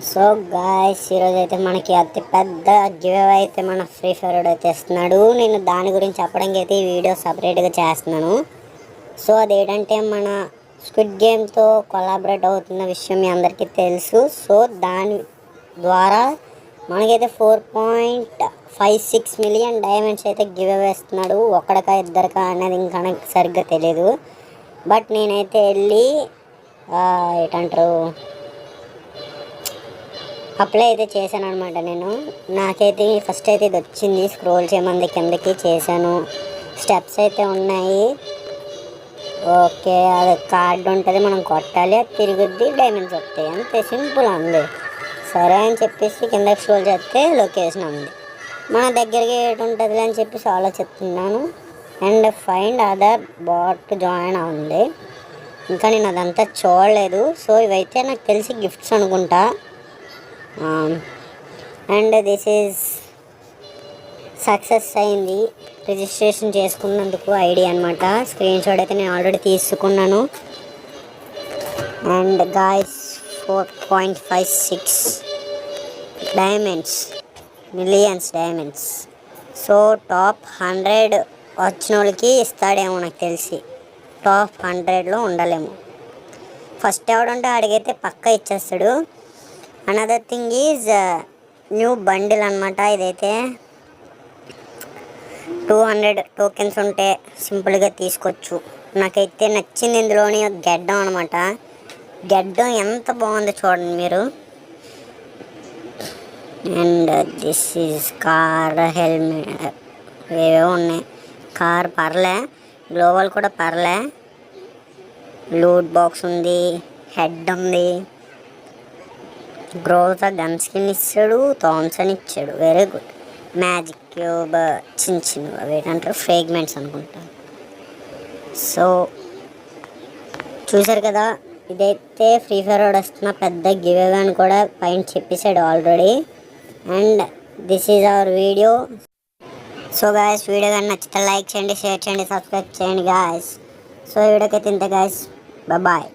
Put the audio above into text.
So guys ఈరోజు అయితే మనకి అతి పెద్ద గివ్ అయితే మన ఫ్రీ ఫైర్ అయితే ఇస్తున్నాడు. నేను దాని గురించి చెప్పడానికి అయితే ఈ వీడియో సపరేట్గా చేస్తున్నాను. సో అదేంటంటే మన స్క్విడ్ గేమ్తో కొలాబరేట్ అవుతున్న విషయం మీ అందరికీ తెలుసు. సో దాని ద్వారా మనకైతే 4.56 మిలియన్ డైమండ్స్ అయితే గివ్ అవే ఇస్తున్నాడు. ఒక్కడికా ఇద్దరికా అనేది ఇంకా నాకు సరిగ్గా తెలియదు. బట్ నేనైతే వెళ్ళి ఏంటంటారు అప్లై అయితే చేశాను అనమాట. నాకైతే ఫస్ట్ అయితే ఇది వచ్చింది. స్క్రోల్ చేయమంది కిందకి చేశాను. స్టెప్స్ అయితే ఉన్నాయి. ఓకే, అది కార్డు ఉంటుంది, మనం కొట్టాలి, అది తిరుగుద్ది, డైమండ్స్ వస్తాయి, అంతే సింపుల్ ఉంది. సరే అని చెప్పేసి కిందకి స్క్రోల్ చేస్తే లొకేషన్ ఉంది. మన దగ్గరికి ఏటి ఉంటుంది అని చెప్పేసి ఆలోచిస్తున్నాను. And find other bot join ఉంది. ఇంకా నేను అదంతా చూడలేదు. సో ఇవైతే నాకు తెలిసి గిఫ్ట్స్ అనుకుంటా. అండ్ దిస్ ఈజ్ సక్సెస్ అయింది రిజిస్ట్రేషన్ చేసుకున్నందుకు ఐడి అనమాట. స్క్రీన్ షాట్ అయితే నేను ఆల్రెడీ తీసుకున్నాను. And guys 4.56 diamonds, millions diamonds. So top 100 వచ్చిన వాళ్ళకి ఇస్తాడేమో నాకు తెలిసి. టాప్ 100లో ఉండాలేమో. ఫస్ట్ ఎవడుంటే అడిగైతే పక్కా ఇచ్చేస్తాడు. Another thing is new bundle అనమాట. ఇదైతే 200 టోకెన్స్ ఉంటే సింపుల్గా తీసుకోవచ్చు. నాకైతే నచ్చింది ఇందులోని గెడ్డం అనమాట. గెడ్డం ఎంత బాగుంది చూడండి మీరు. And this is car helmet, ఏవేవో ఉన్నాయి. కార్ పర్లే, గ్లోవల్ కూడా పర్లే. లూట్ బాక్స్ ఉంది, హెడ్ ఉంది, గ్రోతా గన్ స్కిన్ ఇచ్చాడు, థామ్సన్ ఇచ్చాడు, వెరీ గుడ్. మ్యాజిక్ క్యూబ్ చిన్న చిన్నవి అవి ఏంటంటారు ఫ్రేగ్మెంట్స్ అనుకుంటా. సో చూసారు కదా, ఇదైతే ఫ్రీ ఫైర్ వస్తున్న పెద్ద గివ్ అవే అని కూడా పైన చెప్పేశాడు already. And this is our video. So guys, video కానీ నచ్చితే లైక్ చేయండి, షేర్ చేయండి, సబ్స్క్రైబ్ చేయండి గాయస్. సో ఈ వీడియోకి అయితే ఇంత గాయస్, బాయ్.